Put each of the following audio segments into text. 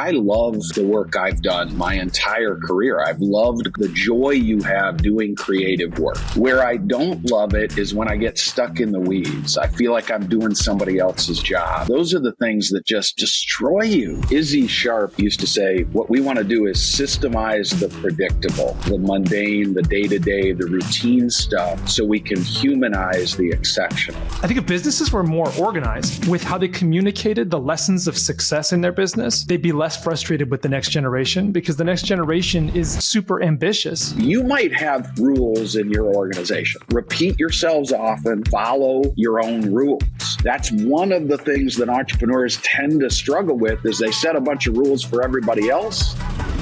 I love the work I've done my entire career. I've loved the joy you have doing creative work. Where I don't love it is when I get stuck in the weeds. I feel like I'm doing somebody else's job. Those are the things that just destroy you. Izzy Sharp used to say, what we want to do is systemize the predictable, the mundane, the day-to-day, the routine stuff, so we can humanize the exceptional. I think if businesses were more organized with how they communicated the lessons of success in their business, they'd be less frustrated with the next generation, because the next generation is super ambitious. You might have rules in your organization. Repeat yourselves often, follow your own rules. That's one of the things that entrepreneurs tend to struggle with, is they set a bunch of rules for everybody else,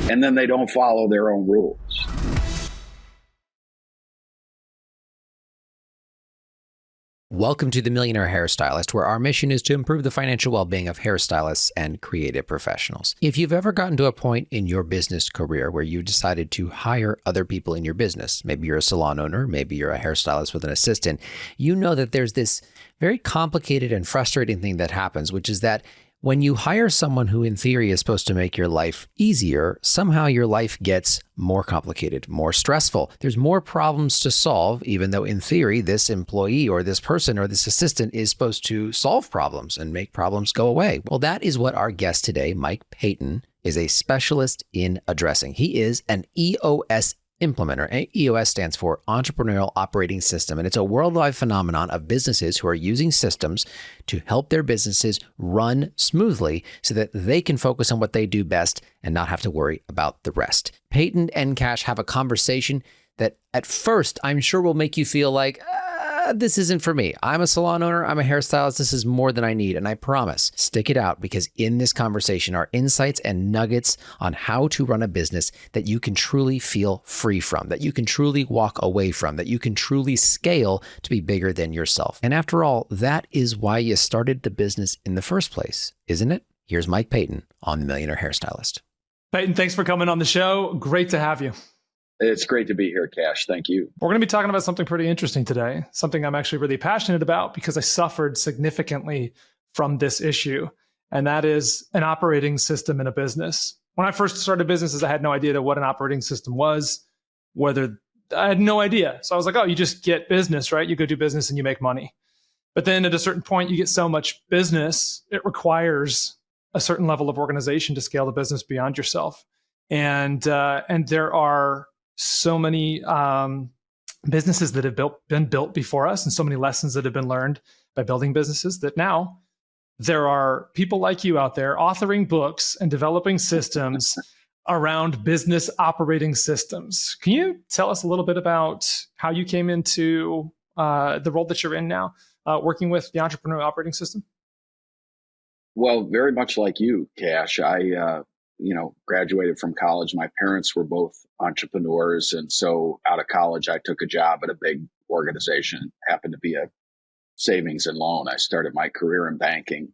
and then they don't follow their own rules. Welcome to the Millionaire Hairstylist, where our mission is to improve the financial well-being of hairstylists and creative professionals. If you've ever gotten to a point in your business career where you decided to hire other people in your business, maybe you're a salon owner, maybe you're a hairstylist with an assistant, you know that there's this very complicated and frustrating thing that happens, which is that when you hire someone who in theory is supposed to make your life easier, somehow your life gets more complicated, more stressful. There's more problems to solve, even though in theory, this employee or this person or this assistant is supposed to solve problems and make problems go away. Well, that is what our guest today, Mike Paton, is a specialist in addressing. He is an EOS Implementer. EOS stands for Entrepreneurial Operating System, and it's a worldwide phenomenon of businesses who are using systems to help their businesses run smoothly so that they can focus on what they do best and not have to worry about the rest. Paton and Cash have a conversation that at first I'm sure will make you feel like, this isn't for me. I'm a salon owner. I'm a hairstylist. This is more than I need. And I promise, stick it out, because in this conversation are insights and nuggets on how to run a business that you can truly feel free from, that you can truly walk away from, that you can truly scale to be bigger than yourself. And after all, that is why you started the business in the first place, isn't it? Here's Mike Paton on The Millionaire Hairstylist. Paton, thanks for coming on the show. Great to have you. It's great to be here, Cash. Thank you. We're going to be talking about something pretty interesting today, something I'm actually really passionate about because I suffered significantly from this issue, and that is an operating system in a business. When I first started businesses, I had no idea what an operating system was, I had no idea. So I was like, oh, you just get business, right? You go do business and you make money. But then at a certain point, you get so much business, it requires a certain level of organization to scale the business beyond yourself. And there are so many businesses that have been built before us, and so many lessons that have been learned by building businesses, that now there are people like you out there authoring books and developing systems around business operating systems. Can you tell us a little bit about how you came into the role that you're in now, working with the Entrepreneurial Operating System? Well, very much like you, Cash. I graduated from college. My parents were both entrepreneurs. And so out of college, I took a job at a big organization, happened to be a savings and loan. I started my career in banking,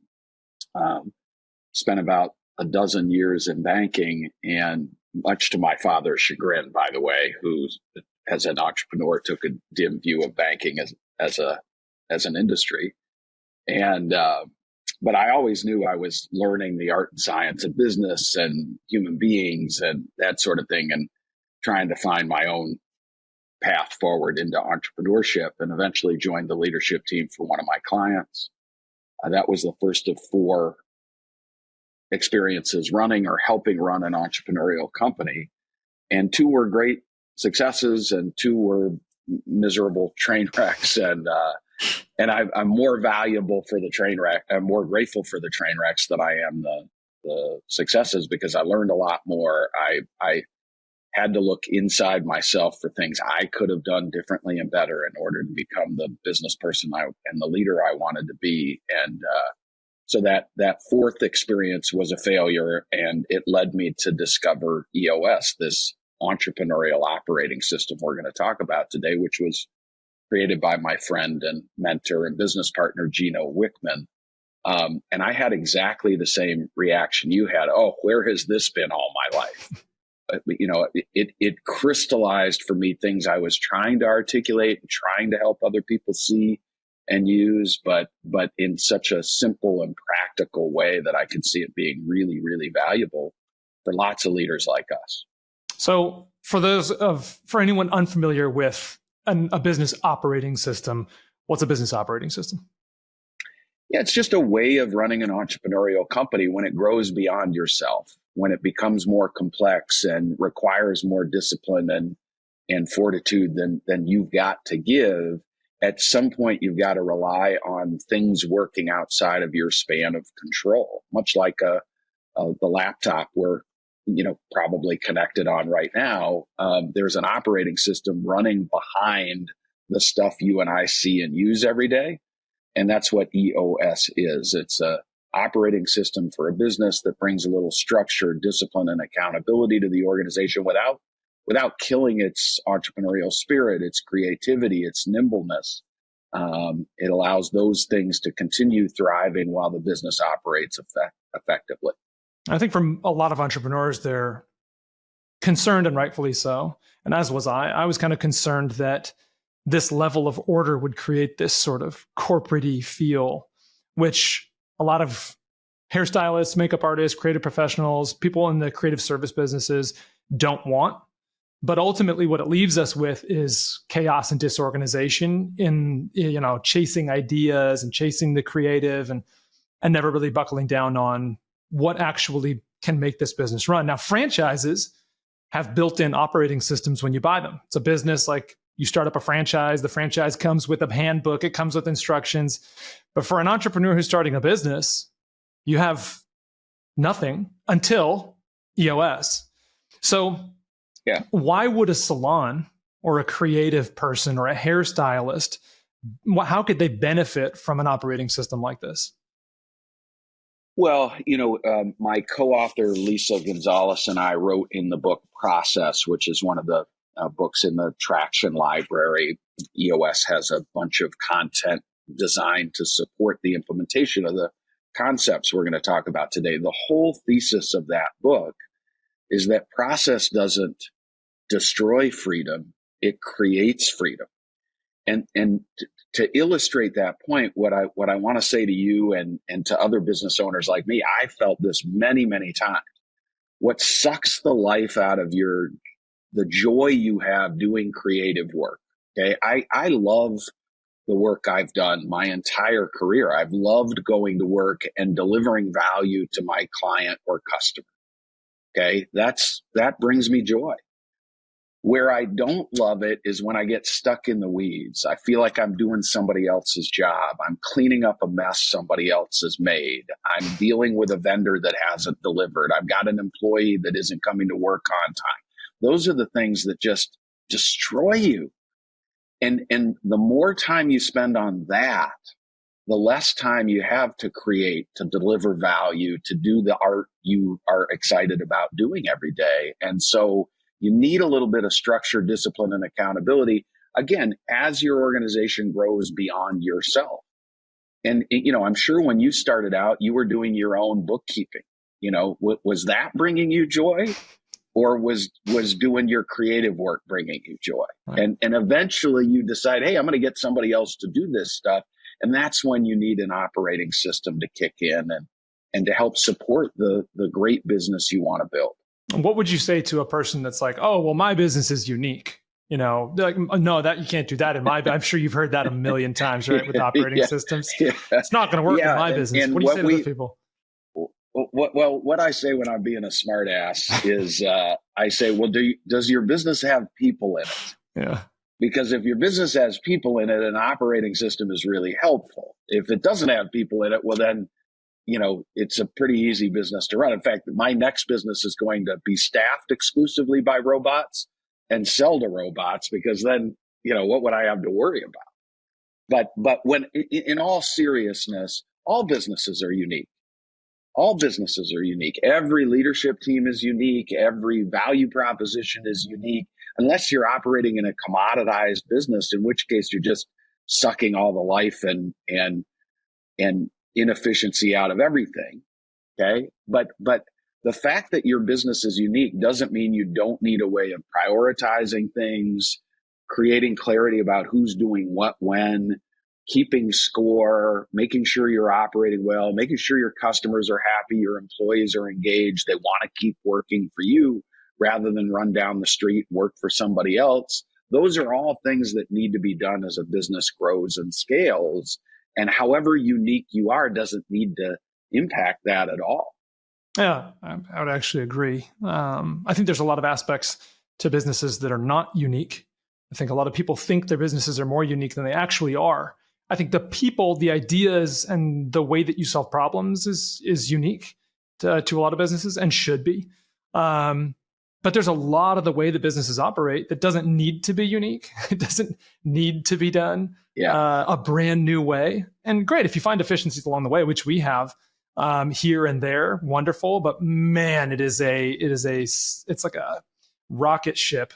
spent about a dozen years in banking, and much to my father's chagrin, by the way, who as an entrepreneur took a dim view of banking as an industry. But I always knew I was learning the art and science of business and human beings and that sort of thing, and trying to find my own path forward into entrepreneurship, and eventually joined the leadership team for one of my clients. That was the first of 4 experiences running or helping run an entrepreneurial company. And 2 were great successes and 2 were miserable train wrecks. And I'm more valuable for the train wreck. I'm more grateful for the train wrecks than I am the successes, because I learned a lot more. I had to look inside myself for things I could have done differently and better in order to become the business person and the leader I wanted to be. And so that 4th experience was a failure, and it led me to discover EOS, this entrepreneurial operating system we're going to talk about today, which was created by my friend and mentor and business partner, Gino Wickman. And I had exactly the same reaction you had. Oh, where has this been all my life? It crystallized for me things I was trying to articulate and trying to help other people see. and use, but in such a simple and practical way that I can see it being really, really valuable for lots of leaders like us. So for anyone unfamiliar with a business operating system, what's a business operating system? Yeah, it's just a way of running an entrepreneurial company when it grows beyond yourself, when it becomes more complex and requires more discipline and fortitude than you've got to give. At some point, you've got to rely on things working outside of your span of control, much like the laptop we're probably connected on right now. There's an operating system running behind the stuff you and I see and use every day. And that's what EOS is. It's a operating system for a business that brings a little structure, discipline, and accountability to the organization without killing its entrepreneurial spirit, its creativity, its nimbleness. It allows those things to continue thriving while the business operates effectively. I think for a lot of entrepreneurs, they're concerned, and rightfully so. And as was I. I was kind of concerned that this level of order would create this sort of corporate-y feel, which a lot of hairstylists, makeup artists, creative professionals, people in the creative service businesses don't want. But ultimately, what it leaves us with is chaos and disorganization in, chasing ideas and chasing the creative and never really buckling down on what actually can make this business run. Now, franchises have built-in operating systems when you buy them. It's a business like you start up a franchise, the franchise comes with a handbook, it comes with instructions. But for an entrepreneur who's starting a business, you have nothing until EOS. So yeah, why would a salon or a creative person or a hairstylist, how could they benefit from an operating system like this? Well, my co-author, Lisa Gonzalez, and I wrote in the book Process, which is one of the books in the Traction library. EOS has a bunch of content designed to support the implementation of the concepts we're going to talk about today. The whole thesis of that book is that process doesn't destroy freedom, it creates freedom. And to illustrate that point, what I want to say to you and to other business owners like me, I felt this many, many times. What sucks the life out of the joy you have doing creative work. Okay. I love the work I've done my entire career. I've loved going to work and delivering value to my client or customer. Okay. That brings me joy. Where I don't love it is when I get stuck in the weeds. I feel like I'm doing somebody else's job. I'm cleaning up a mess somebody else has made. I'm dealing with a vendor that hasn't delivered. I've got an employee that isn't coming to work on time. Those are the things that just destroy you. And the more time you spend on that, the less time you have to create, to deliver value, to do the art you are excited about doing every day. And so you need a little bit of structure, discipline, and accountability, again, as your organization grows beyond yourself. And, I'm sure when you started out, you were doing your own bookkeeping. Was that bringing you joy? Or was doing your creative work bringing you joy? Right. And eventually you decide, hey, I'm going to get somebody else to do this stuff. And that's when you need an operating system to kick in and to help support the great business you want to build. What would you say to a person that's like, oh, well, my business is unique? Like, no, that you can't do that in my. I'm sure you've heard that a million times, right? With operating systems, it's not going to work in my business. What do you say to those people? Well, what I say when I'm being a smart ass is I say, well, does your business have people in it? Yeah. Because if your business has people in it, an operating system is really helpful. If it doesn't have people in it, well, then, it's a pretty easy business to run. In fact, my next business is going to be staffed exclusively by robots and sell to robots, because then, what would I have to worry about? But when, in all seriousness, all businesses are unique. All businesses are unique. Every leadership team is unique. Every value proposition is unique, unless you're operating in a commoditized business, in which case you're just sucking all the life and inefficiency out of everything. Okay. But the fact that your business is unique doesn't mean you don't need a way of prioritizing things, creating clarity about who's doing what, when, keeping score, making sure you're operating well, making sure your customers are happy, your employees are engaged, they want to keep working for you rather than run down the street and work for somebody else. Those are all things that need to be done as a business grows and scales. And however unique you are doesn't need to impact that at all. Yeah, I would actually agree. I think there's a lot of aspects to businesses that are not unique. I think a lot of people think their businesses are more unique than they actually are. I think the people, the ideas, and the way that you solve problems is unique to a lot of businesses and should be. But there's a lot of the way that businesses operate that doesn't need to be unique. It doesn't need to be done a brand new way. And great, if you find efficiencies along the way, which we have here and there, wonderful. But man, it's like a rocket ship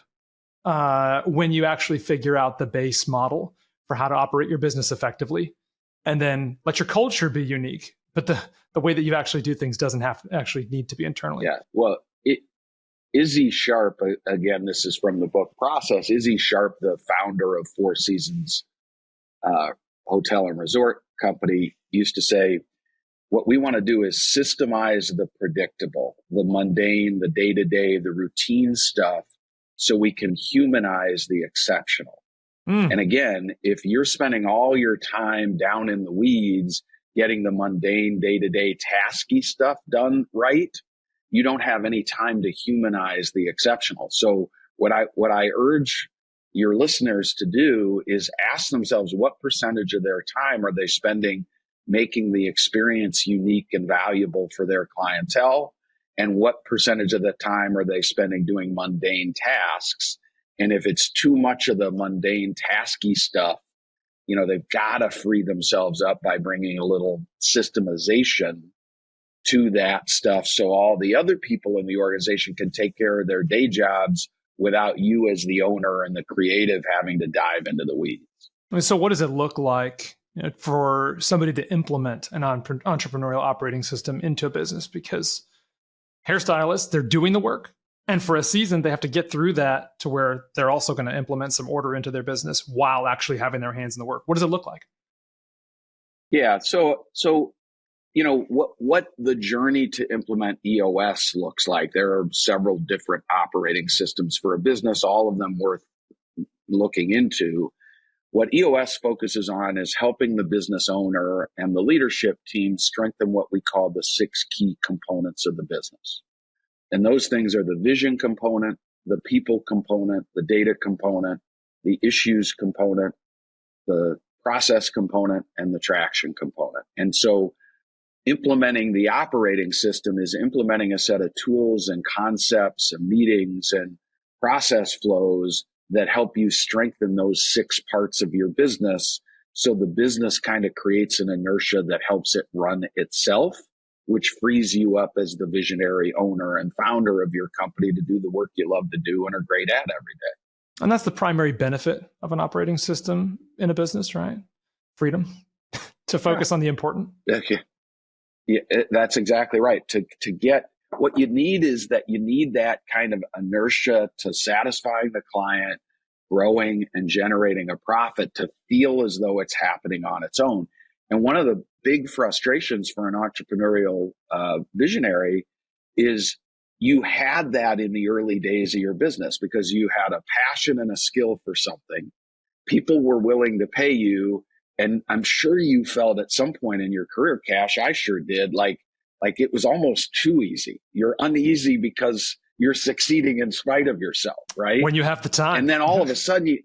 when you actually figure out the base model for how to operate your business effectively, and then let your culture be unique. But the way that you actually do things doesn't have to actually need to be internally. Yeah. Well, Izzy Sharp, again, this is from the book Process. Izzy Sharp, the founder of Four Seasons Hotel and Resort Company, used to say, what we want to do is systemize the predictable, the mundane, the day-to-day, the routine stuff, so we can humanize the exceptional. And again, if you're spending all your time down in the weeds, getting the mundane, day-to-day, tasky stuff done right, you don't have any time to humanize the exceptional. So what I urge your listeners to do is ask themselves, what percentage of their time are they spending making the experience unique and valuable for their clientele? And what percentage of the time are they spending doing mundane tasks? And if it's too much of the mundane, tasky stuff, they've got to free themselves up by bringing a little systemization to that stuff, so all the other people in the organization can take care of their day jobs without you as the owner and the creative having to dive into the weeds. So what does it look like for somebody to implement an entrepreneurial operating system into a business? Because hairstylists, they're doing the work. And for a season, they have to get through that to where they're also going to implement some order into their business while actually having their hands in the work. What does it look like? Yeah. So what the journey to implement EOS looks like. There are several different operating systems for a business, all of them worth looking into. What EOS focuses on is helping the business owner and the leadership team strengthen what we call the 6 key components of the business. And those things are the vision component, the people component, the data component, the issues component, the process component, and the traction component. And so implementing the operating system is implementing a set of tools and concepts and meetings and process flows that help you strengthen those 6 parts of your business, so the business kind of creates an inertia that helps it run itself, which frees you up as the visionary owner and founder of your company to do the work you love to do and are great at every day. And that's the primary benefit of an operating system in a business, right? Freedom to focus on the important. Okay. Yeah, that's exactly right. To get what you need is that you need that kind of inertia to satisfying the client, growing and generating a profit, to feel as though it's happening on its own. And one of the big frustrations for an entrepreneurial visionary is you had that in the early days of your business because you had a passion and a skill for something. People were willing to pay you. And I'm sure you felt at some point in your career, Cash, I sure did, like it was almost too easy. You're uneasy because you're succeeding in spite of yourself, right? When you have the time. And then all of a sudden,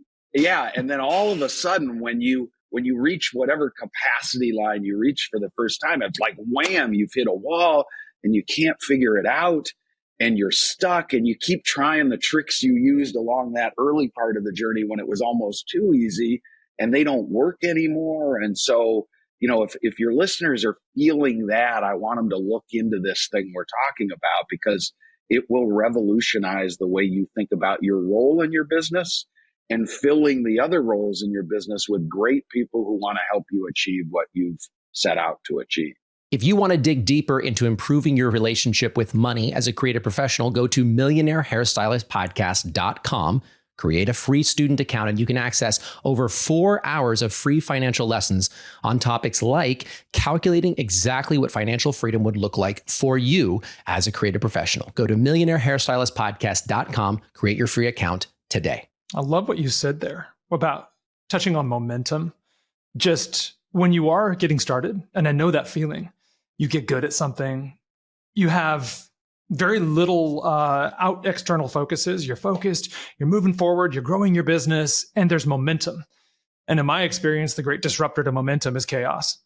when you reach whatever capacity line you reach for the first time, it's like, wham, you've hit a wall and you can't figure it out and you're stuck and you keep trying the tricks you used along that early part of the journey when it was almost too easy, and they don't work anymore. And so, if your listeners are feeling that, I want them to look into this thing we're talking about, because it will revolutionize the way you think about your role in your business and filling the other roles in your business with great people who want to help you achieve what you've set out to achieve. If you want to dig deeper into improving your relationship with money as a creative professional, go to millionairehairstylistpodcast.com. create a free student account, and you can access over 4 hours of free financial lessons on topics like calculating exactly what financial freedom would look like for you as a creative professional. Go to millionairehairstylistpodcast.com, create your free account today. I love what you said there about touching on momentum. Just when you are getting started, and I know that feeling, you get good at something, you have very little external focuses. You're focused, you're moving forward, you're growing your business, and there's momentum. And in my experience, the great disruptor to momentum is chaos.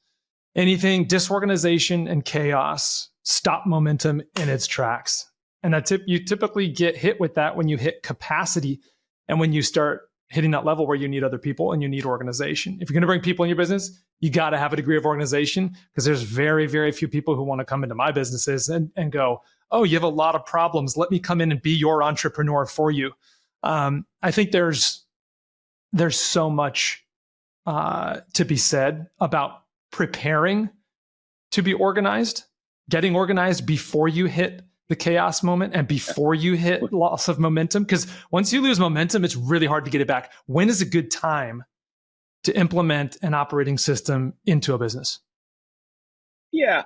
Anything disorganization and chaos stop momentum in its tracks. And you typically get hit with that when you hit capacity and when you start hitting that level where you need other people and you need organization. If you're going to bring people in your business, you got to have a degree of organization, because there's very, very few people who want to come into my businesses and go, oh, you have a lot of problems. Let me come in and be your entrepreneur for you. I think there's so much to be said about preparing to be organized, getting organized before you hit the chaos moment and before you hit loss of momentum. Because once you lose momentum, it's really hard to get it back. When is a good time to implement an operating system into a business? Yeah,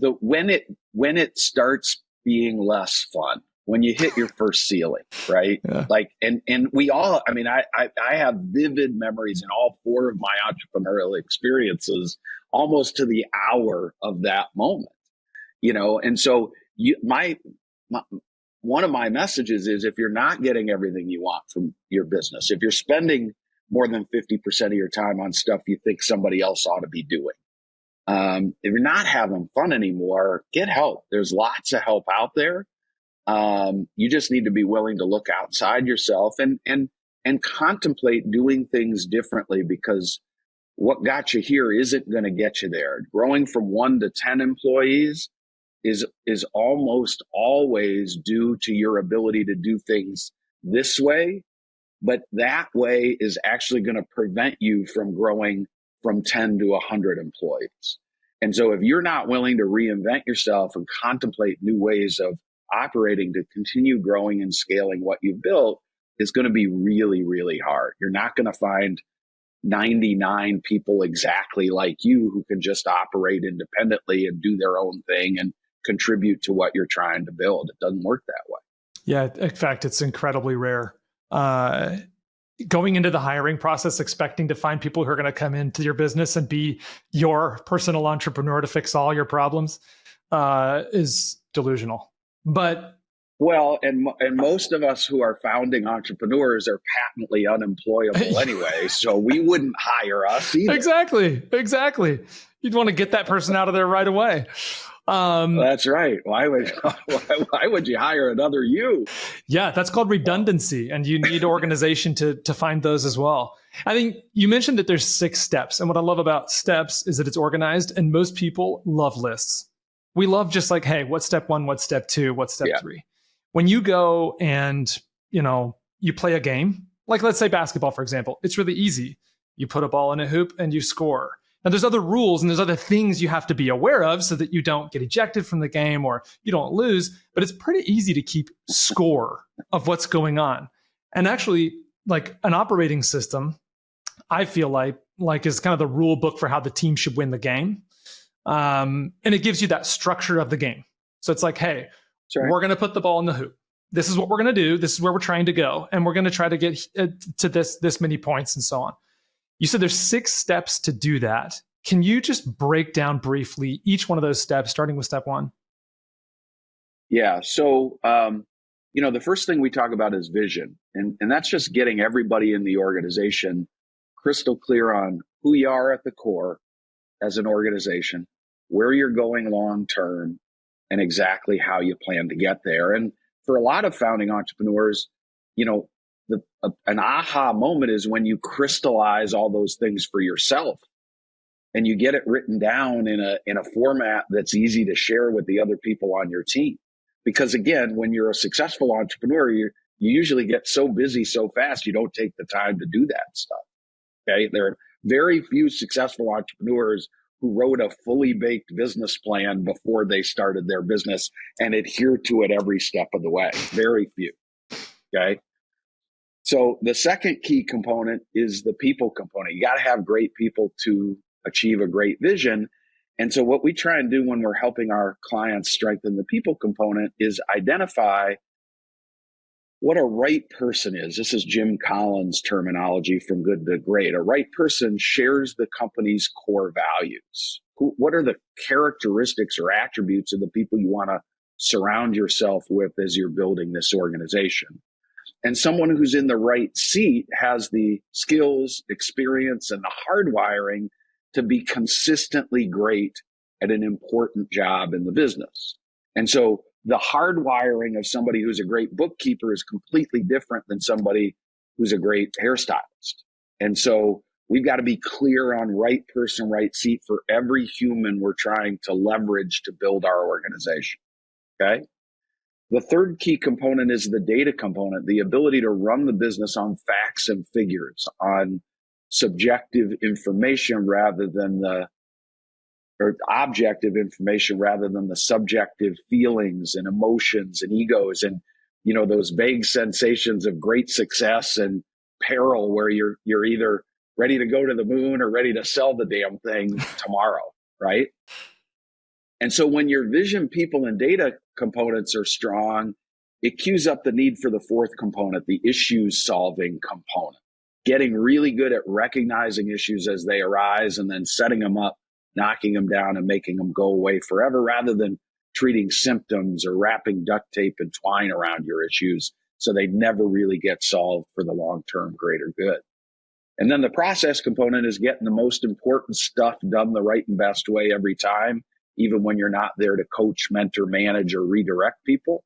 when it starts being less fun, when you hit your first ceiling, right? Yeah. Like, and we all, I have vivid memories in all 4 of my entrepreneurial experiences, almost to the hour of that moment, and so one of my messages is, if you're not getting everything you want from your business, if you're spending more than 50% of your time on stuff you think somebody else ought to be doing, if you're not having fun anymore, get help. There's lots of help out there. You just need to be willing to look outside yourself and contemplate doing things differently, because what got you here isn't going to get you there. Growing from 1 to 10 employees is almost always due to your ability to do things this way, but that way is actually going to prevent you from growing from 10 to 100 employees. And so if you're not willing to reinvent yourself and contemplate new ways of operating to continue growing and scaling what you've built, it's going to be really, really hard. You're not going to find 99 people exactly like you who can just operate independently and do their own thing and contribute to what you're trying to build. It doesn't work that way. Yeah, in fact, it's incredibly rare. Going into the hiring process, expecting to find people who are going to come into your business and be your personal entrepreneur to fix all your problems is delusional. But and most of us who are founding entrepreneurs are patently unemployable anyway, so we wouldn't hire us either. Exactly. You'd want to get that person out of there right away. That's right. Why would you hire another you? Yeah, that's called redundancy, and you need organization to find those as well. I think you mentioned that there's 6 steps, and what I love about steps is that it's organized, and most people love lists. We love just like, hey, what's step 1, what's step 2, what's step 3? When you go and, you play a game, like let's say basketball, for example, it's really easy. You put a ball in a hoop and you score. Now, there's other rules and there's other things you have to be aware of so that you don't get ejected from the game or you don't lose, but it's pretty easy to keep score of what's going on. And actually, like an operating system, I feel like is kind of the rule book for how the team should win the game. And it gives you that structure of the game. So it's like, hey, we're going to put the ball in the hoop. This is what we're going to do. This is where we're trying to go. And we're going to try to get to this many points and so on. You said there's 6 steps to do that. Can you just break down briefly each one of those steps, starting with step 1? Yeah. So, the first thing we talk about is vision. And that's just getting everybody in the organization crystal clear on who you are at the core as an organization, where you're going long term, and exactly how you plan to get there. And for a lot of founding entrepreneurs, an aha moment is when you crystallize all those things for yourself and you get it written down in a format that's easy to share with the other people on your team. Because again, when you're a successful entrepreneur, you usually get so busy so fast, you don't take the time to do that stuff. Okay. There are very few successful entrepreneurs who wrote a fully baked business plan before they started their business and adhere to it every step of the way. Very few. Okay. So the second key component is the people component. You got to have great people to achieve a great vision. And so what we try and do when we're helping our clients strengthen the people component is identify what a right person is. This is Jim Collins' terminology from Good to Great. A right person shares the company's core values. What are the characteristics or attributes of the people you want to surround yourself with as you're building this organization? And someone who's in the right seat has the skills, experience, and the hardwiring to be consistently great at an important job in the business. And so the hardwiring of somebody who's a great bookkeeper is completely different than somebody who's a great hairstylist. And so we've got to be clear on right person, right seat for every human we're trying to leverage to build our organization. Okay. The third key component is the data component, the ability to run the business on facts and figures, on subjective information rather than or objective information rather than the subjective feelings and emotions and egos and, you know, those vague sensations of great success and peril where you're either ready to go to the moon or ready to sell the damn thing tomorrow, right? And so when your vision, people, and data components are strong, it cues up the need for the fourth component, the issues solving component. Getting really good at recognizing issues as they arise and then setting them up, knocking them down and making them go away forever rather than treating symptoms or wrapping duct tape and twine around your issues so they never really get solved for the long-term greater good. And then the process component is getting the most important stuff done the right and best way every time, even when you're not there to coach, mentor, manage, or redirect people.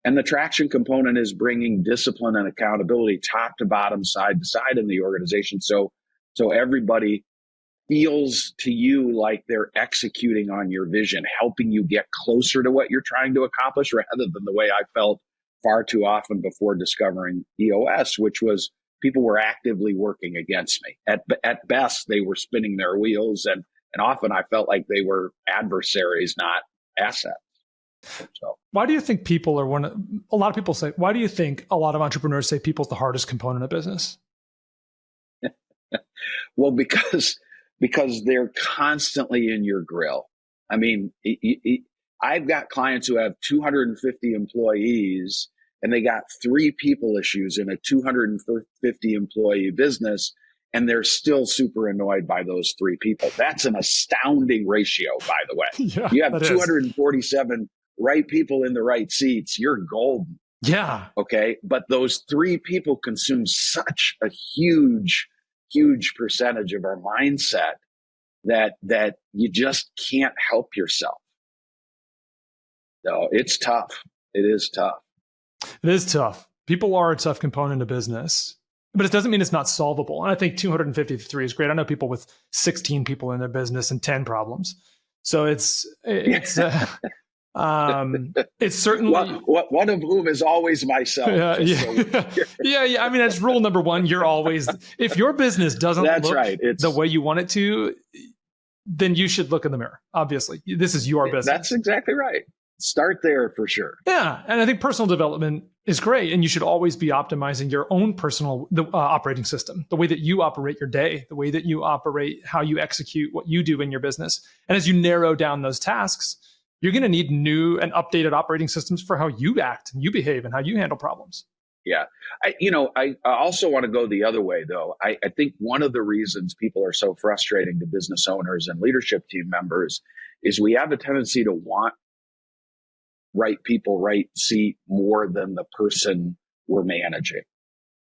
And the traction component is bringing discipline and accountability top to bottom, side to side in the organization. So everybody feels to you like they're executing on your vision, helping you get closer to what you're trying to accomplish rather than the way I felt far too often before discovering EOS, which was people were actively working against me. At best, they were spinning their wheels, and often I felt like they were adversaries, not assets. So why do you think people are a lot of people say, why do you think a lot of entrepreneurs say people's the hardest component of business? Well, because they're constantly in your grill. I mean, I've got clients who have 250 employees and they got 3 people issues in a 250 employee business, and they're still super annoyed by those 3 people. That's an astounding ratio, by the way. Yeah, you have 247 right people in the right seats, you're golden. Yeah. Okay. But those 3 people consume such a huge percentage of our mindset that you just can't help yourself. No, it's tough. It is tough. It is tough. People are a tough component of business, but it doesn't mean it's not solvable. And I think 253 is great. I know people with 16 people in their business and 10 problems. So it's certainly one of whom is always myself. Yeah. I mean, that's rule number 1. You're always, if your business doesn't look the way you want it to, then you should look in the mirror. Obviously, this is your business. That's exactly right. Start there for sure. Yeah. And I think personal development is great. And you should always be optimizing your own personal operating system, the way that you operate your day, the way that you operate, how you execute what you do in your business. And as you narrow down those tasks, you're going to need new and updated operating systems for how you act and you behave and how you handle problems. Yeah. I also want to go the other way, though. I think one of the reasons people are so frustrating to business owners and leadership team members is we have a tendency to want right people, right seat more than the person we're managing.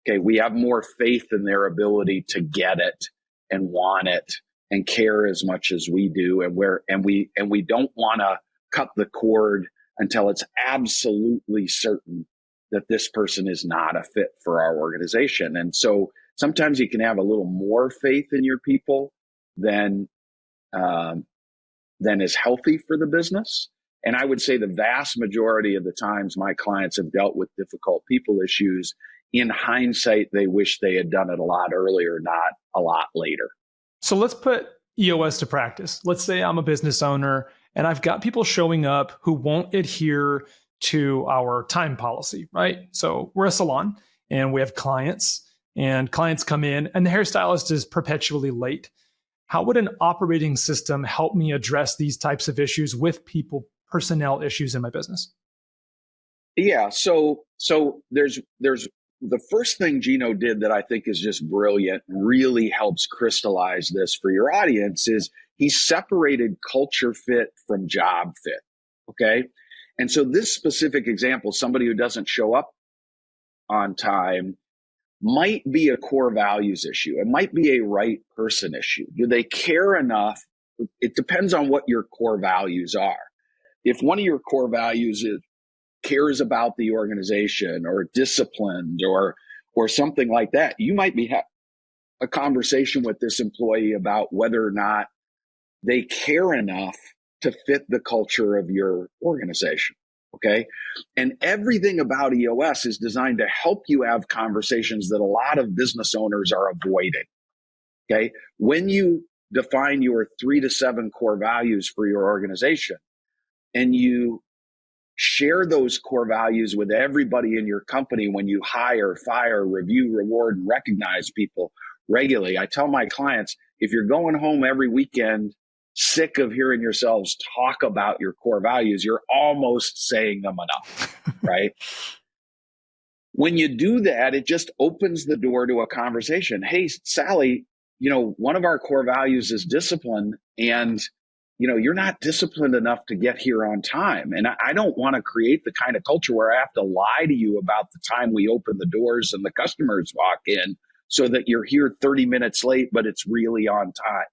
Okay. We have more faith in their ability to get it and want it and care as much as we do. And we don't want to cut the cord until it's absolutely certain that this person is not a fit for our organization. And so sometimes you can have a little more faith in your people than is healthy for the business. And I would say the vast majority of the times my clients have dealt with difficult people issues, in hindsight, they wish they had done it a lot earlier, not a lot later. So let's put EOS to practice. Let's say I'm a business owner and I've got people showing up who won't adhere to our time policy, right? So we're a salon and we have clients, and clients come in, and the hairstylist is perpetually late. How would an operating system help me address these types of issues with people, personnel issues in my business? Yeah. So there's the first thing Gino did that I think is just brilliant, really helps crystallize this for your audience, is he separated culture fit from job fit. Okay. And so this specific example, somebody who doesn't show up on time, might be a core values issue. It might be a right person issue. Do they care enough? It depends on what your core values are. If one of your core values is cares about the organization or disciplined or something like that, you might be a conversation with this employee about whether or not they care enough to fit the culture of your organization. Okay. And everything about EOS is designed to help you have conversations that a lot of business owners are avoiding. Okay. When you define your 3 to 7 core values for your organization and you share those core values with everybody in your company when you hire, fire, review, reward, and recognize people regularly. I tell my clients, if you're going home every weekend sick of hearing yourselves talk about your core values, you're almost saying them enough, right? When you do that, it just opens the door to a conversation. Hey, Sally, one of our core values is discipline, and you're not disciplined enough to get here on time. And I don't want to create the kind of culture where I have to lie to you about the time we open the doors and the customers walk in so that you're here 30 minutes late, but it's really on time.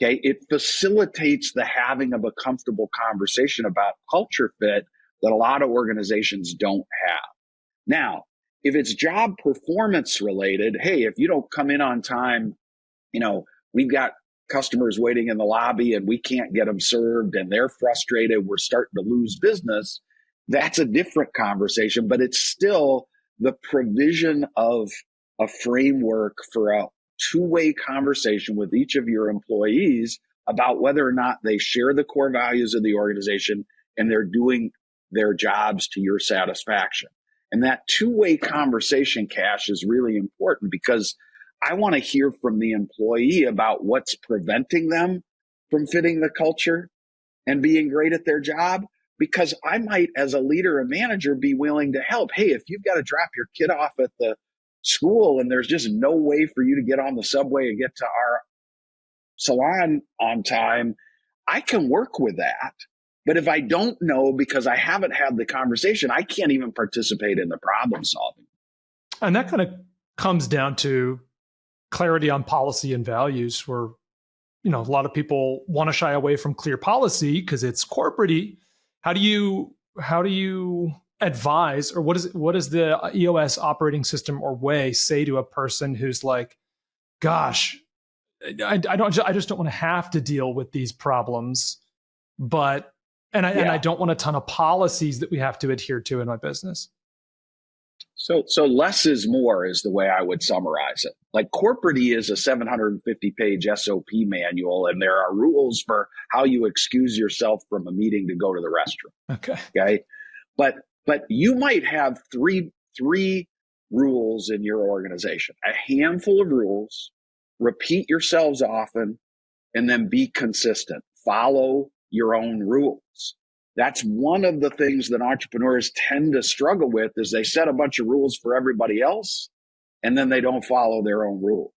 Okay. It facilitates the having of a comfortable conversation about culture fit that a lot of organizations don't have. Now, if it's job performance related, hey, if you don't come in on time, we've got customers waiting in the lobby and we can't get them served and they're frustrated, we're starting to lose business. That's a different conversation, but it's still the provision of a framework for a two-way conversation with each of your employees about whether or not they share the core values of the organization and they're doing their jobs to your satisfaction. And that two-way conversation, Cash, is really important because I want to hear from the employee about what's preventing them from fitting the culture and being great at their job, because I might, as a leader and manager, be willing to help. Hey, if you've got to drop your kid off at the school and there's just no way for you to get on the subway and get to our salon on time, I can work with that. But if I don't know because I haven't had the conversation, I can't even participate in the problem solving. And that kind of comes down to clarity on policy and values, where a lot of people want to shy away from clear policy because it's corporate-y. How do you advise, or what is the EOS operating system or way say to a person who's like, gosh, I just don't want to have to deal with these problems, and I don't want a ton of policies that we have to adhere to in my business. So less is more is the way I would summarize it. Like corporate-y is a 750-page SOP manual, and there are rules for how you excuse yourself from a meeting to go to the restroom. Okay. But you might have three rules in your organization, a handful of rules, repeat yourselves often, and then be consistent. Follow your own rules. That's one of the things that entrepreneurs tend to struggle with, is they set a bunch of rules for everybody else, and then they don't follow their own rules.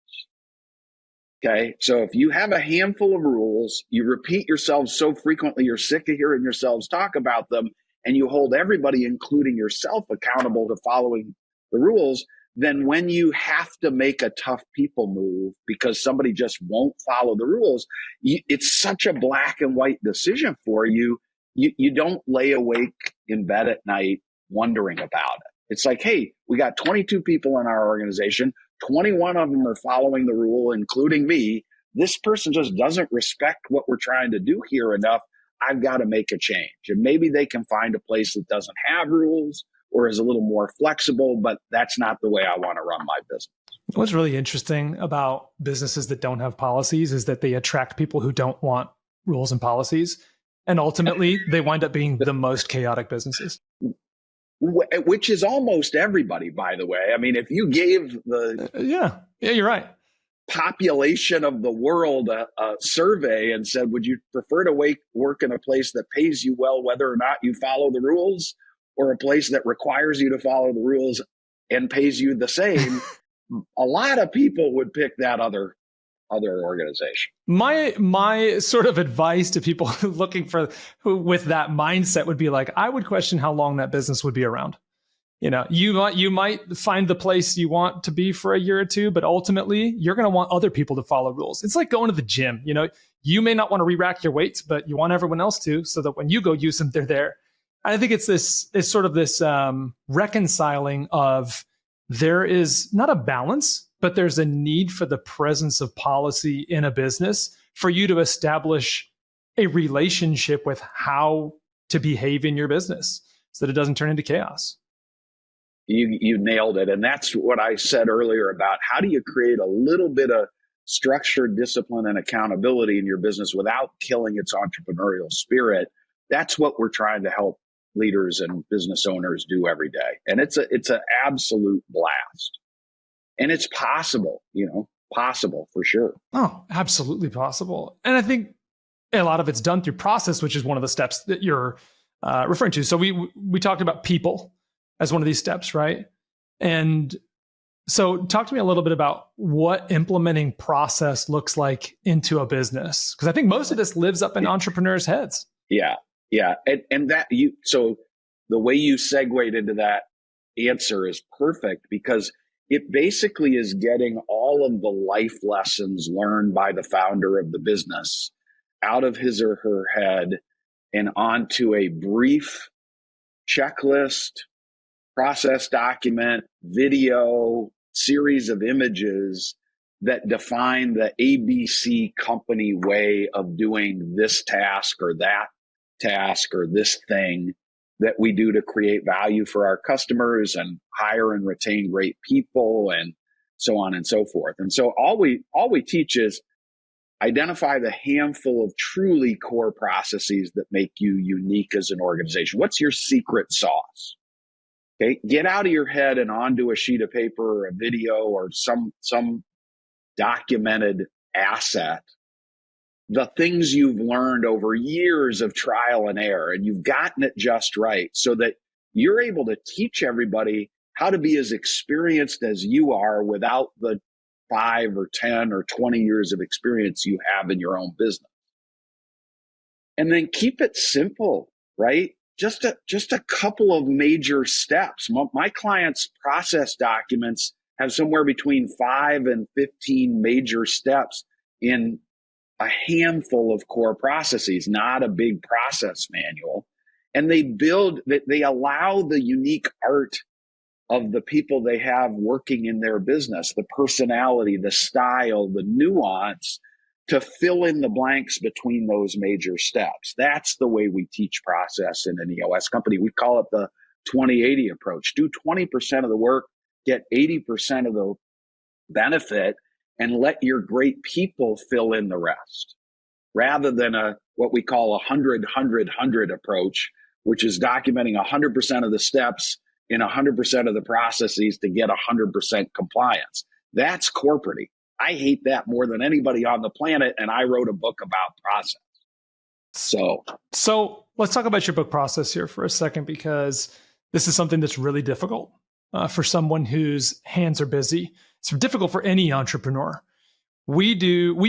Okay. So if you have a handful of rules, you repeat yourselves so frequently, you're sick of hearing yourselves talk about them, and you hold everybody, including yourself, accountable to following the rules, then when you have to make a tough people move because somebody just won't follow the rules, it's such a black and white decision for you. You don't lay awake in bed at night wondering about it. It's like, hey, we got 22 people in our organization. 21 of them are following the rule, including me. This person just doesn't respect what we're trying to do here enough. I've got to make a change. And maybe they can find a place that doesn't have rules or is a little more flexible, but that's not the way I want to run my business. What's really interesting about businesses that don't have policies is that they attract people who don't want rules and policies. And ultimately, they wind up being the most chaotic businesses. which is almost everybody, by the way. I mean, if you gave the yeah, you're right. population of the world a survey and said, would you prefer to work in a place that pays you well, whether or not you follow the rules, or a place that requires you to follow the rules and pays you the same? A lot of people would pick that other organization. My sort of advice to people looking for with that mindset would be like, I would question how long that business would be around. You know, you might find the place you want to be for a year or two, but ultimately you're going to want other people to follow rules. It's like going to the gym. You know, you may not want to re-rack your weights, but you want everyone else to, so that when you go use them, they're there. I think it's sort of this reconciling of, there is not a balance, but there's a need for the presence of policy in a business for you to establish a relationship with how to behave in your business so that it doesn't turn into chaos. You nailed it. And that's what I said earlier about how do you create a little bit of structured discipline and accountability in your business without killing its entrepreneurial spirit. That's what we're trying to help leaders and business owners do every day. And it's an absolute blast. And it's possible, possible for sure. Oh, absolutely possible. And I think a lot of it's done through process, which is one of the steps that you're referring to. So we talked about people as one of these steps, right? And so talk to me a little bit about what implementing process looks like into a business, because I think most of this lives up in entrepreneurs' heads. Yeah. And so the way you segued into that answer is perfect, because it basically is getting all of the life lessons learned by the founder of the business out of his or her head and onto a brief checklist, process document, video, series of images that define the ABC company way of doing this task or that task or this thing that we do to create value for our customers and hire and retain great people and so on and so forth. And so all we teach is identify the handful of truly core processes that make you unique as an organization. What's your secret sauce? Okay, get out of your head and onto a sheet of paper or a video or some documented asset the things you've learned over years of trial and error, and you've gotten it just right so that you're able to teach everybody how to be as experienced as you are without the 5 or 10 or 20 years of experience you have in your own business. And then keep it simple, right? Just a couple of major steps. My clients' process documents have somewhere between 5 and 15 major steps in a handful of core processes, not a big process manual. And they allow the unique art of the people they have working in their business, the personality, the style, the nuance, to fill in the blanks between those major steps. That's the way we teach process in an EOS company. We call it the 20-80 approach. Do 20% of the work, get 80% of the benefit, and let your great people fill in the rest, rather than what we call a 100-100-100 approach, which is documenting 100% of the steps in 100% of the processes to get 100% compliance. That's corporate. I hate that more than anybody on the planet, and I wrote a book about process. So let's talk about your book Process here for a second, because this is something that's really difficult for someone whose hands are busy. It's difficult for any entrepreneur. We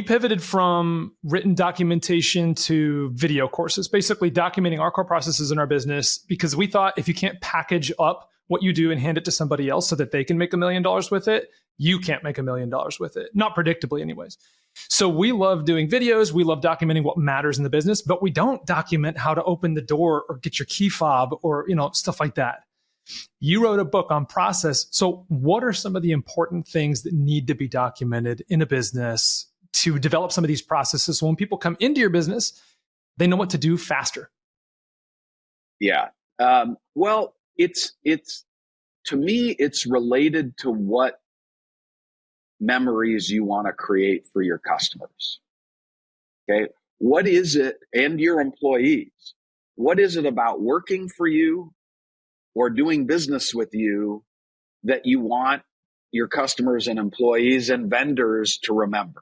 pivoted from written documentation to video courses, basically documenting our core processes in our business, because we thought if you can't package up what you do and hand it to somebody else so that they can make $1 million with it, you can't make $1 million with it, not predictably anyways. So we love doing videos. We love documenting what matters in the business, but we don't document how to open the door or get your key fob or, stuff like that. You wrote a book on process. So what are some of the important things that need to be documented in a business to develop some of these processes so when people come into your business, they know what to do faster? Yeah. Well, it's to me, it's related to what memories you want to create for your customers. Okay. What is it, and your employees? What is it about working for you? or doing business with you that you want your customers and employees and vendors to remember?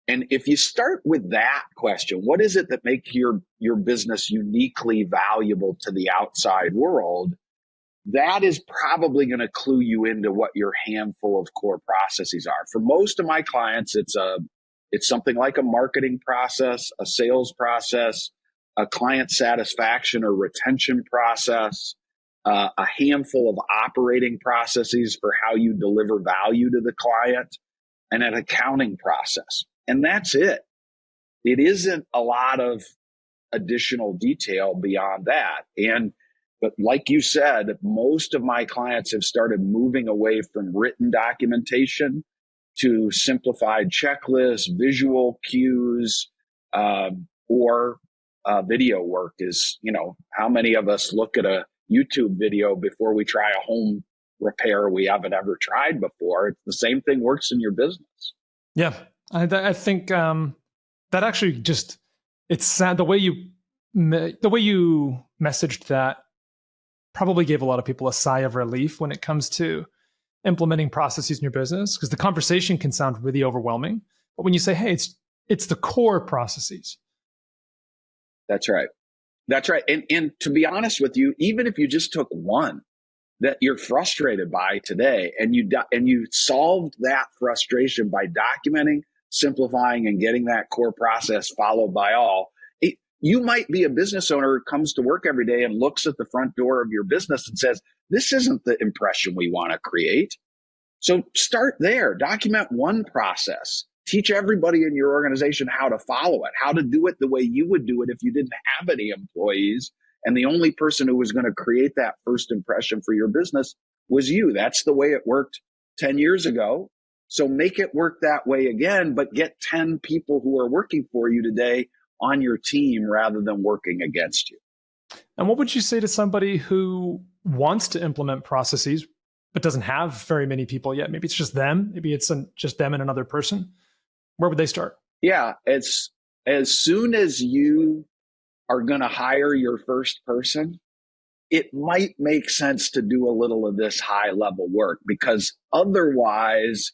And if you start with that question, what is it that makes your business uniquely valuable to the outside world? That is probably going to clue you into what your handful of core processes are. For most of my clients, it's something like a marketing process, a sales process, a client satisfaction or retention process, a handful of operating processes for how you deliver value to the client, and an accounting process. And that's it. It isn't a lot of additional detail beyond that. But like you said, most of my clients have started moving away from written documentation to simplified checklists, visual cues, or video work. Is, how many of us look at a YouTube video before we try a home repair we haven't ever tried before? It's the same thing works in your business. Yeah, I think that actually just, it's sad the way you messaged that probably gave a lot of people a sigh of relief when it comes to implementing processes in your business, because the conversation can sound really overwhelming. But when you say, hey, it's the core processes. That's right. That's right. And to be honest with you, even if you just took one that you're frustrated by today and you solved that frustration by documenting, simplifying, and getting that core process followed by all, you might be a business owner who comes to work every day and looks at the front door of your business and says, this isn't the impression we want to create. So start there. Document one process. Teach everybody in your organization how to follow it, how to do it the way you would do it if you didn't have any employees. And the only person who was going to create that first impression for your business was you. That's the way it worked 10 years ago. So make it work that way again, but get 10 people who are working for you today on your team rather than working against you. And what would you say to somebody who wants to implement processes but doesn't have very many people yet? Maybe it's just them. Maybe it's just them and another person. Where would they start? Yeah, it's as soon as you are going to hire your first person, it might make sense to do a little of this high level work, because otherwise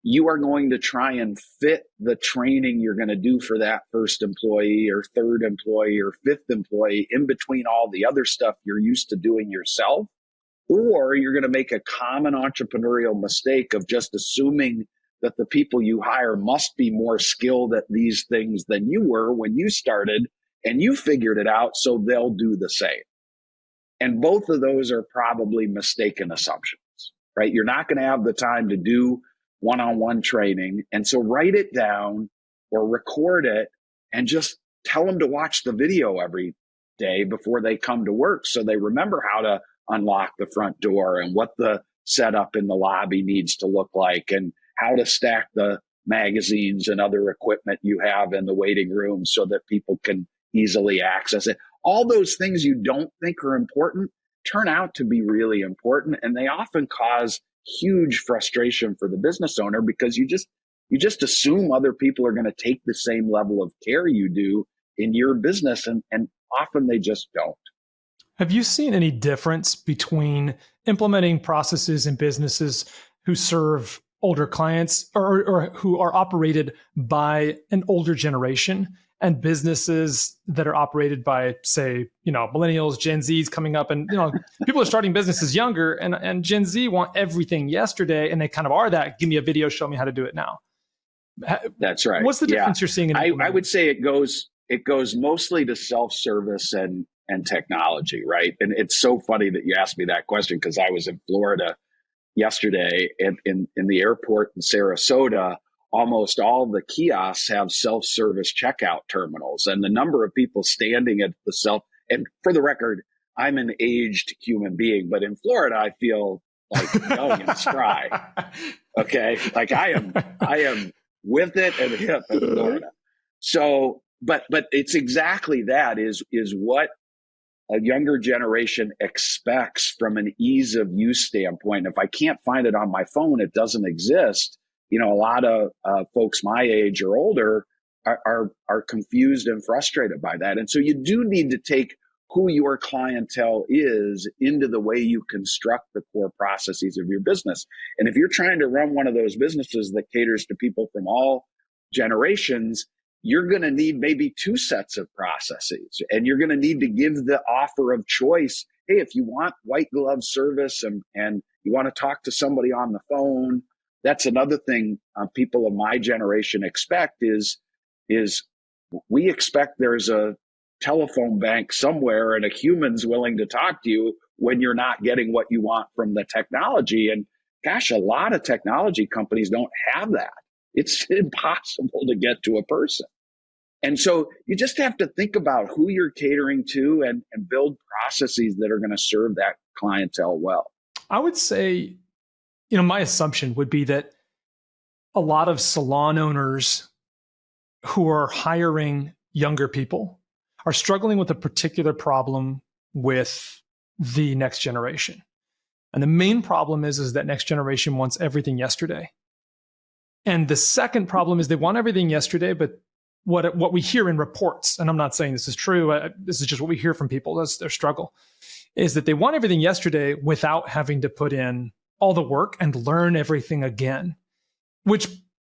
you are going to try and fit the training you're going to do for that first employee or third employee or fifth employee in between all the other stuff you're used to doing yourself. Or you're going to make a common entrepreneurial mistake of just assuming that the people you hire must be more skilled at these things than you were when you started and you figured it out, so they'll do the same. And both of those are probably mistaken assumptions, right? You're not going to have the time to do one-on-one training. And so write it down or record it and just tell them to watch the video every day before they come to work, so they remember how to unlock the front door and what the setup in the lobby needs to look like and how to stack the magazines and other equipment you have in the waiting room so that people can easily access it. All those things you don't think are important turn out to be really important, and they often cause huge frustration for the business owner, because you just assume other people are going to take the same level of care you do in your business, and often they just don't. Have you seen any difference between implementing processes in businesses who serve older clients or who are operated by an older generation and businesses that are operated by, say, millennials, Gen Zs coming up, and people are starting businesses younger, and Gen Z want everything yesterday, and they kind of are that. Give me a video, show me how to do it now. That's right. What's the difference you're seeing? I would say it goes mostly to self-service and technology, right? And it's so funny that you asked me that question, because I was in Florida yesterday in the airport in Sarasota. Almost all the kiosks have self-service checkout terminals, and the number of people standing at the and for the record, I'm an aged human being, but in Florida, I feel like young and spry. Okay. Like I am with it and hip in Florida. So, but it's exactly that is what a younger generation expects from an ease of use standpoint. If I can't find it on my phone, it doesn't exist. A lot of folks my age or older are confused and frustrated by that. And so you do need to take who your clientele is into the way you construct the core processes of your business. And if you're trying to run one of those businesses that caters to people from all generations, you're going to need maybe two sets of processes, and you're going to need to give the offer of choice. Hey, if you want white glove service and you want to talk to somebody on the phone, that's another thing people of my generation expect is we expect there's a telephone bank somewhere and a human's willing to talk to you when you're not getting what you want from the technology. And gosh, a lot of technology companies don't have that. It's impossible to get to a person. And so you just have to think about who you're catering to and build processes that are going to serve that clientele well. I would say, my assumption would be that a lot of salon owners who are hiring younger people are struggling with a particular problem with the next generation. And the main problem is that next generation wants everything yesterday. And the second problem is they want everything yesterday, but what we hear in reports, and I'm not saying this is true, this is just what we hear from people, that's their struggle, is that they want everything yesterday without having to put in all the work and learn everything again, which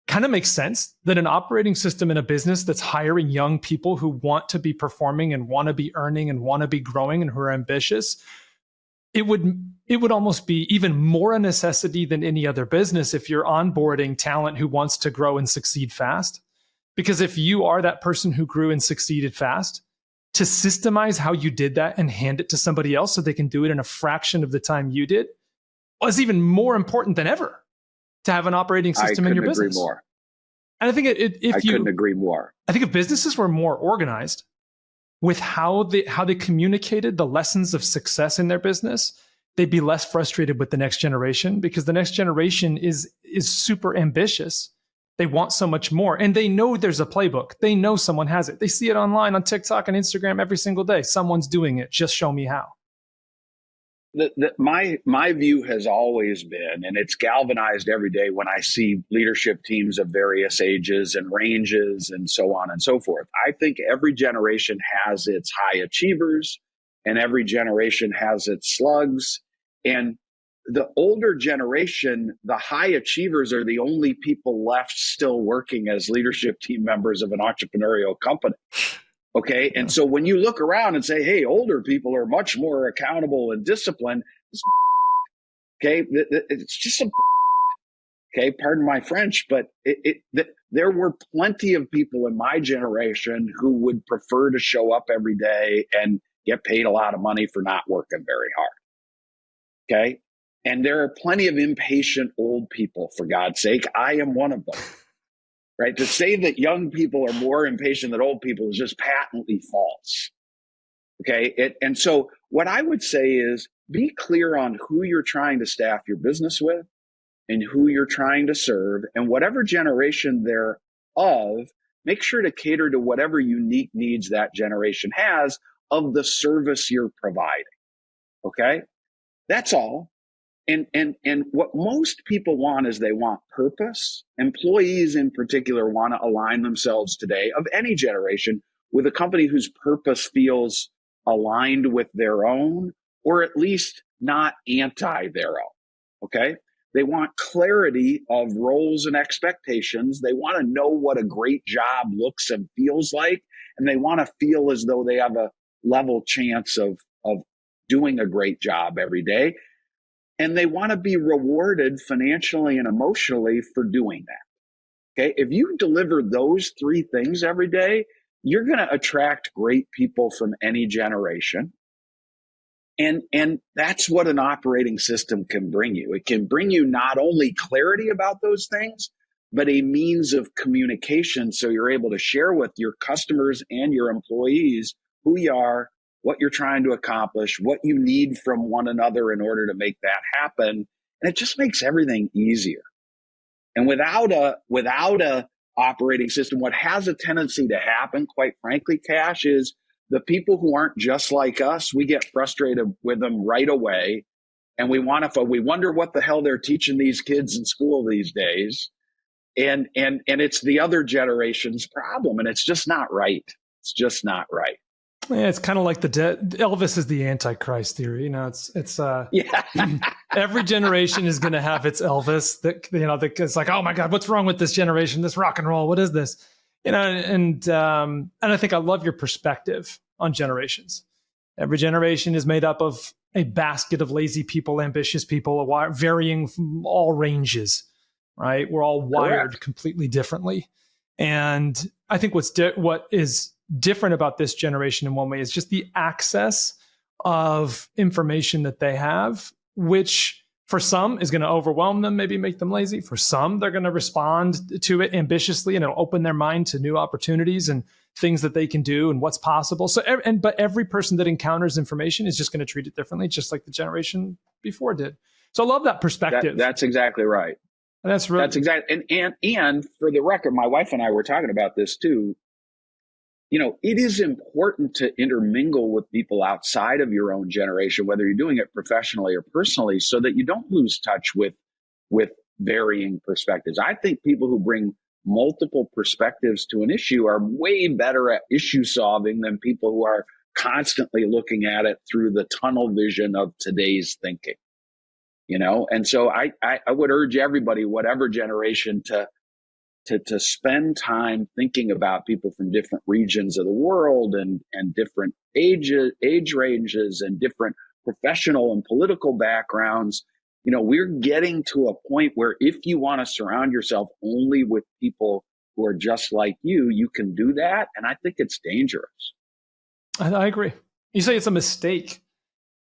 kind of makes sense that an operating system in a business that's hiring young people who want to be performing and want to be earning and want to be growing and who are ambitious, it would almost be even more a necessity than any other business if you're onboarding talent who wants to grow and succeed fast. Because if you are that person who grew and succeeded fast, to systemize how you did that and hand it to somebody else so they can do it in a fraction of the time you did was even more important than ever to have an operating system in your business. I couldn't agree more. And I think couldn't agree more. I think if businesses were more organized with how they communicated the lessons of success in their business, they'd be less frustrated with the next generation, because the next generation is super ambitious. They want so much more, and they know there's a playbook. They know someone has it. They see it online on TikTok and Instagram every single day. Someone's doing it. Just show me how. My view has always been, and it's galvanized every day when I see leadership teams of various ages and ranges and so on and so forth. I think every generation has its high achievers and every generation has its slugs. And the older generation, the high achievers are the only people left still working as leadership team members of an entrepreneurial company. Okay. And so when you look around and say, hey, older people are much more accountable and disciplined, okay, it's just okay, pardon my French, but there were plenty of people in my generation who would prefer to show up every day and get paid a lot of money for not working very hard. Okay. And there are plenty of impatient old people, for God's sake. I am one of them. Right? To say that young people are more impatient than old people is just patently false. Okay. And so what I would say is be clear on who you're trying to staff your business with and who you're trying to serve, and whatever generation they're of, make sure to cater to whatever unique needs that generation has of the service you're providing. Okay. That's all. And what most people want is they want purpose. Employees in particular want to align themselves today, of any generation, with a company whose purpose feels aligned with their own, or at least not anti their own. Okay. They want clarity of roles and expectations. They want to know what a great job looks and feels like. And they want to feel as though they have a level chance of doing a great job every day. And they want to be rewarded financially and emotionally for doing that. Okay. If you deliver those three things every day, you're going to attract great people from any generation. And that's what an operating system can bring you. It can bring you not only clarity about those things, but a means of communication. So you're able to share with your customers and your employees who you are, what you're trying to accomplish, what you need from one another in order to make that happen. And it just makes everything easier. And without a operating system, what has a tendency to happen, quite frankly, Cash, is the people who aren't just like us, we get frustrated with them right away. And we wonder what the hell they're teaching these kids in school these days. And it's the other generation's problem. And it's just not right. It's just not right. Yeah, it's kind of like Elvis is the Antichrist theory. Yeah. Every generation is going to have its Elvis that, it's like, oh my God, what's wrong with this generation? This rock and roll, what is this? And I think I love your perspective on generations. Every generation is made up of a basket of lazy people, ambitious people, varying from all ranges, right? We're all wired completely differently. And I think what is different about this generation in one way is just the access of information that they have, which for some is going to overwhelm them, maybe make them lazy. For some, they're going to respond to it ambitiously, and it'll open their mind to new opportunities and things that they can do and what's possible. But every person that encounters information is just going to treat it differently, just like the generation before did. So I love that perspective. That's exactly right. That's exactly. And for the record, my wife and I were talking about this too. It is important to intermingle with people outside of your own generation, whether you're doing it professionally or personally, so that you don't lose touch with varying perspectives. I think people who bring multiple perspectives to an issue are way better at issue solving than people who are constantly looking at it through the tunnel vision of today's thinking. And so I would urge everybody, whatever generation, to spend time thinking about people from different regions of the world and different age ranges and different professional and political backgrounds. We're getting to a point where if you want to surround yourself only with people who are just like you can do that. And I think it's dangerous. I agree. You say it's a mistake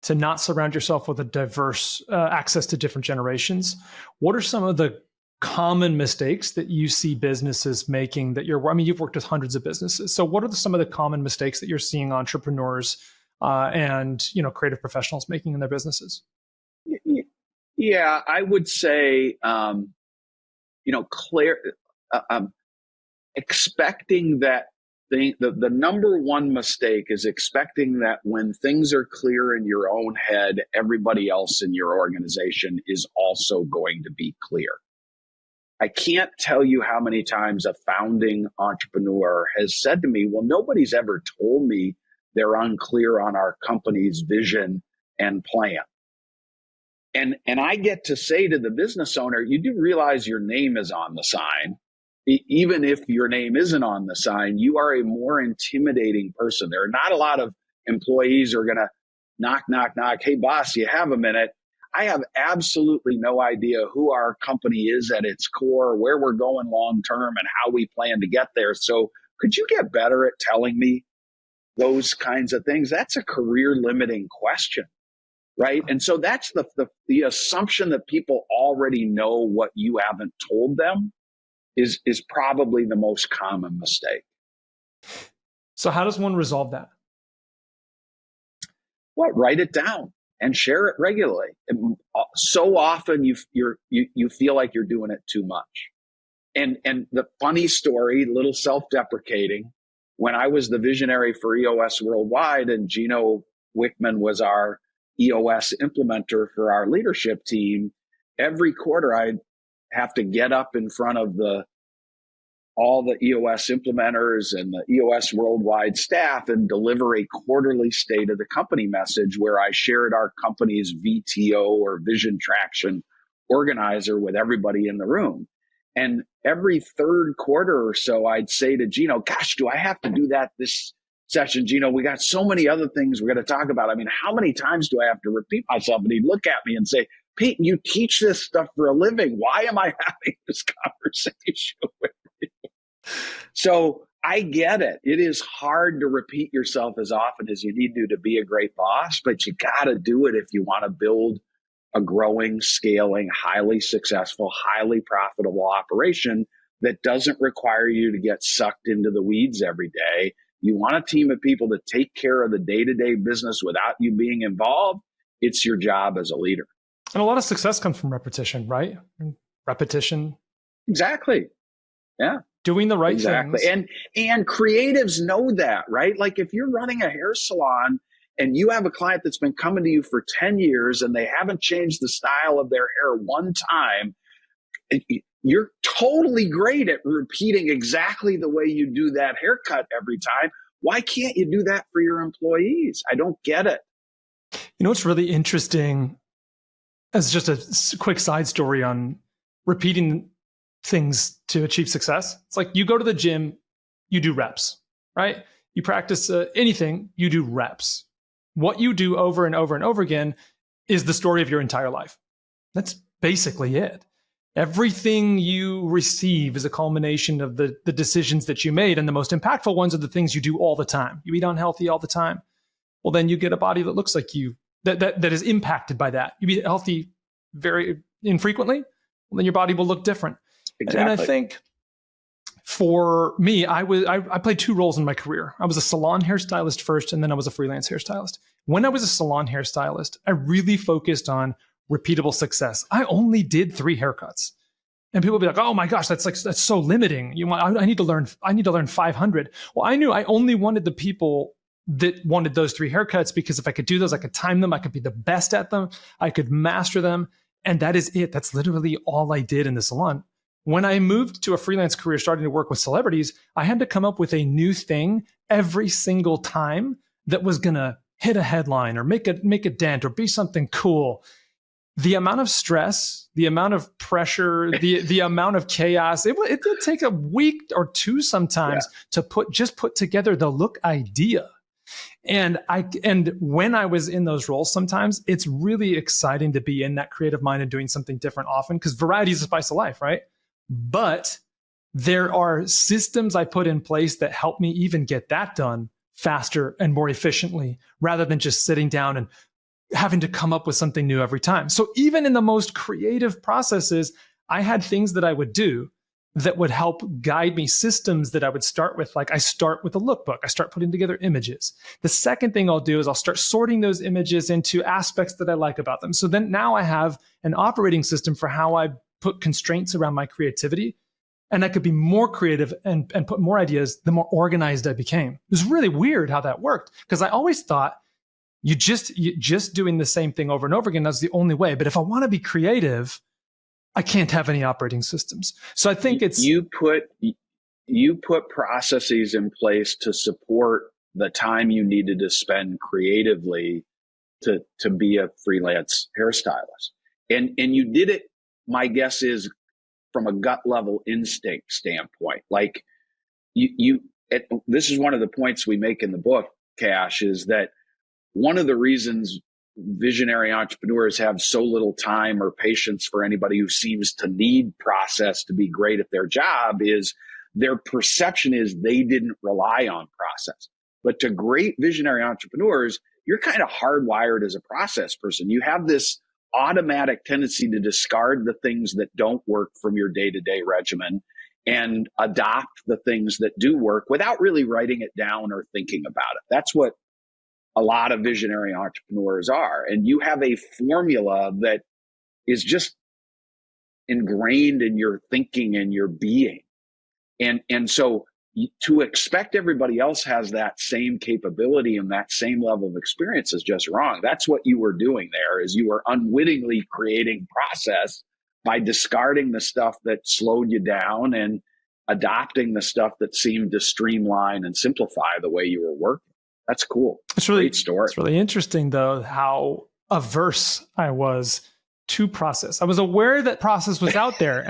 to not surround yourself with a diverse access to different generations. What are some of the common mistakes that you see businesses making you've worked with hundreds of businesses. So what are some of the common mistakes that you're seeing entrepreneurs and creative professionals making in their businesses? Yeah, I would say, expecting that the number one mistake is expecting that when things are clear in your own head, everybody else in your organization is also going to be clear. I can't tell you how many times a founding entrepreneur has said to me, well, nobody's ever told me they're unclear on our company's vision and plan. And I get to say to the business owner, you do realize your name is on the sign. Even if your name isn't on the sign, you are a more intimidating person. There are not a lot of employees who are going to knock, knock, knock. Hey, boss, you have a minute? I have absolutely no idea who our company is at its core, where we're going long term, and how we plan to get there. So could you get better at telling me those kinds of things? That's a career limiting question, right? And so that's the assumption that people already know what you haven't told them is probably the most common mistake. So how does one resolve that? Write it down and share it regularly. So often you feel like you're doing it too much. And the funny story, little self-deprecating, when I was the visionary for EOS Worldwide and Gino Wickman was our EOS implementer for our leadership team, every quarter I'd have to get up in front of all the EOS implementers and the EOS Worldwide staff and deliver a quarterly state of the company message where I shared our company's VTO or vision traction organizer with everybody in the room. And every third quarter or so, I'd say to Gino, gosh, do I have to do that this session? Gino, we got so many other things we're going to talk about. I mean, how many times do I have to repeat myself? And he'd look at me and say, Pete, you teach this stuff for a living. Why am I having this conversation with you? So I get it. It is hard to repeat yourself as often as you need to be a great boss, but you got to do it if you want to build a growing, scaling, highly successful, highly profitable operation that doesn't require you to get sucked into the weeds every day. You want a team of people to take care of the day-to-day business without you being involved. It's your job as a leader. And a lot of success comes from repetition, right? Repetition. Exactly. Yeah. Doing the right things. And creatives know that, right? Like if you're running a hair salon and you have a client that's been coming to you for 10 years and they haven't changed the style of their hair one time, you're totally great at repeating exactly the way you do that haircut every time. Why can't you do that for your employees? I don't get it. You know what's really interesting, as just a quick side story on repeating things to achieve success. It's like you go to the gym, you do reps, right? You practice anything, you do reps. What you do over and over and over again is the story of your entire life. That's basically it. Everything you receive is a culmination of the decisions that you made. And the most impactful ones are the things you do all the time. You eat unhealthy all the time. Well, then you get a body that looks like you, that is impacted by that. You eat healthy very infrequently, well, then your body will look different. Exactly. And I think for me, I played two roles in my career. I was a salon hairstylist first, and then I was a freelance hairstylist. When I was a salon hairstylist, I really focused on repeatable success. I only did 3 haircuts. And people would be like, "Oh my gosh, that's so limiting. I need to learn 500." Well, I knew I only wanted the people that wanted those 3 haircuts, because if I could do those, I could time them, I could be the best at them, I could master them. And that is it. That's literally all I did in the salon. When I moved to a freelance career, starting to work with celebrities, I had to come up with a new thing every single time that was going to hit a headline or make a dent or be something cool. The amount of stress, the amount of pressure, the amount of chaos, it did take a week or 2 sometimes to put together the look idea. And when I was in those roles, sometimes it's really exciting to be in that creative mind and doing something different often, because variety is the spice of life, right? But there are systems I put in place that help me even get that done faster and more efficiently, rather than just sitting down and having to come up with something new every time. So even in the most creative processes, I had things that I would do that would help guide me, systems that I would start with. Like I start with a lookbook. I start putting together images. The second thing I'll do is I'll start sorting those images into aspects that I like about them. So then now I have an operating system for how I put constraints around my creativity. And I could be more creative and put more ideas the more organized I became. It was really weird how that worked, because I always thought you just doing the same thing over and over again, that's the only way. But if I want to be creative, I can't have any operating systems. So I think it's you put processes in place to support the time you needed to spend creatively to be a freelance hairstylist. And you did it, my guess is, from a gut level instinct standpoint. Like this is one of the points we make in the book, Cash, is that one of the reasons visionary entrepreneurs have so little time or patience for anybody who seems to need process to be great at their job is their perception is they didn't rely on process. But to great visionary entrepreneurs, you're kind of hardwired as a process person. You have this automatic tendency to discard the things that don't work from your day-to-day regimen and adopt the things that do work without really writing it down or thinking about it. That's what a lot of visionary entrepreneurs are. And you have a formula that is just ingrained in your thinking and your being. And so to expect everybody else has that same capability and that same level of experience is just wrong. That's what you were doing there, is you were unwittingly creating process by discarding the stuff that slowed you down and adopting the stuff that seemed to streamline and simplify the way you were working. That's cool. It's really great story. It's really interesting, though, how averse I was to process. I was aware that process was out there,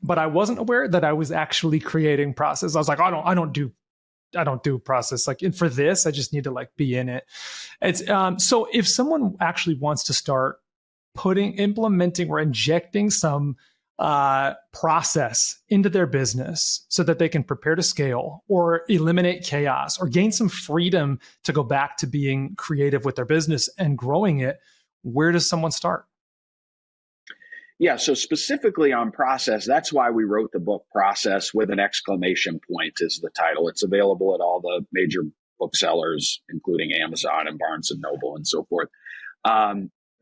but I wasn't aware that I was actually creating process. I was like, I don't do process. Like for this, I just need to like be in it. It's so if someone actually wants to start implementing or injecting some process into their business so that they can prepare to scale or eliminate chaos or gain some freedom to go back to being creative with their business and growing it, where does someone start? Yeah, so specifically on process, that's why we wrote the book Process with an exclamation point is the title. It's available at all the major booksellers, including Amazon and Barnes and Noble and so forth.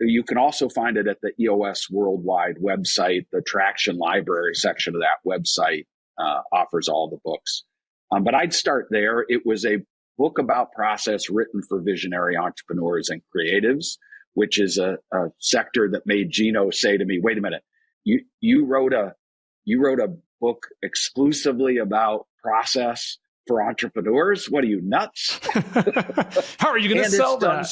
You can also find it at the EOS Worldwide website. The Traction Library section of that website offers all the books. But I'd start there. It was a book about process written for visionary entrepreneurs and creatives, which is a sector that made Gino say to me, "Wait a minute, you wrote a book exclusively about process for entrepreneurs. What are you, nuts? How are you going to sell that?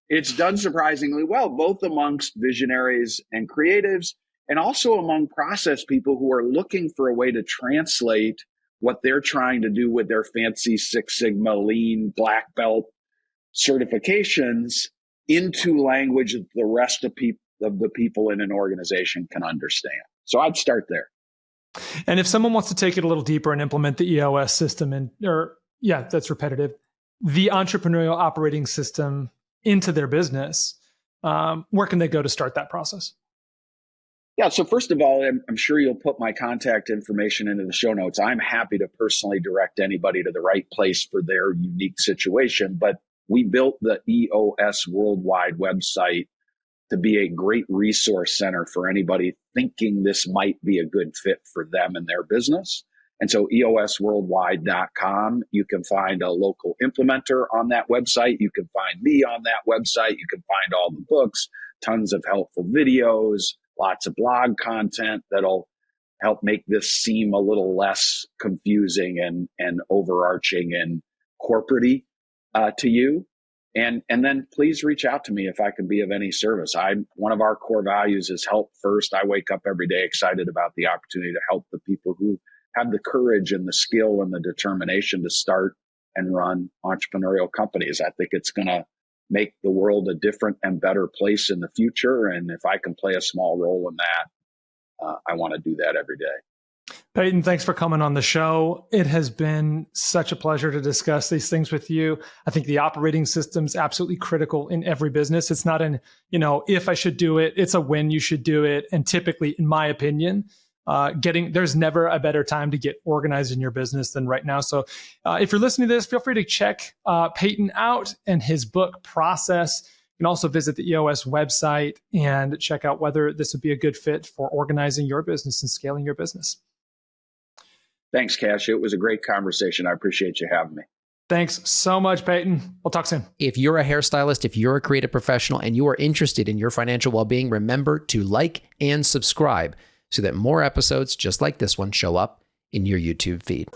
It's done surprisingly well, both amongst visionaries and creatives, and also among process people who are looking for a way to translate what they're trying to do with their fancy Six Sigma, Lean, Black Belt certifications into language that the rest of the people in an organization can understand. So I'd start there. And if someone wants to take it a little deeper and implement the EOS system that's repetitive, the Entrepreneurial Operating System into their business, where can they go to start that process? Yeah. So first of all, I'm sure you'll put my contact information into the show notes. I'm happy to personally direct anybody to the right place for their unique situation. But we built the EOS Worldwide website to be a great resource center for anybody thinking this might be a good fit for them and their business. And so EOSworldwide.com, you can find a local implementer on that website. You can find me on that website. You can find all the books, tons of helpful videos, lots of blog content that'll help make this seem a little less confusing and overarching and corporate-y to you. And then please reach out to me if I can be of any service. One of our core values is help first. I wake up every day excited about the opportunity to help the people who have the courage and the skill and the determination to start and run entrepreneurial companies. I think it's going to make the world a different and better place in the future. And if I can play a small role in that, I want to do that every day. Paton, thanks for coming on the show. It has been such a pleasure to discuss these things with you. I think the operating system is absolutely critical in every business. It's not if I should do it, it's a when you should do it. And typically, in my opinion, there's never a better time to get organized in your business than right now. So if you're listening to this, feel free to check Paton out and his book, Process. You can also visit the EOS website and check out whether this would be a good fit for organizing your business and scaling your business. Thanks, Cash. It was a great conversation. I appreciate you having me. Thanks so much, Paton. We'll talk soon. If you're a hairstylist, if you're a creative professional, and you are interested in your financial well-being, remember to like and subscribe so that more episodes just like this one show up in your YouTube feed.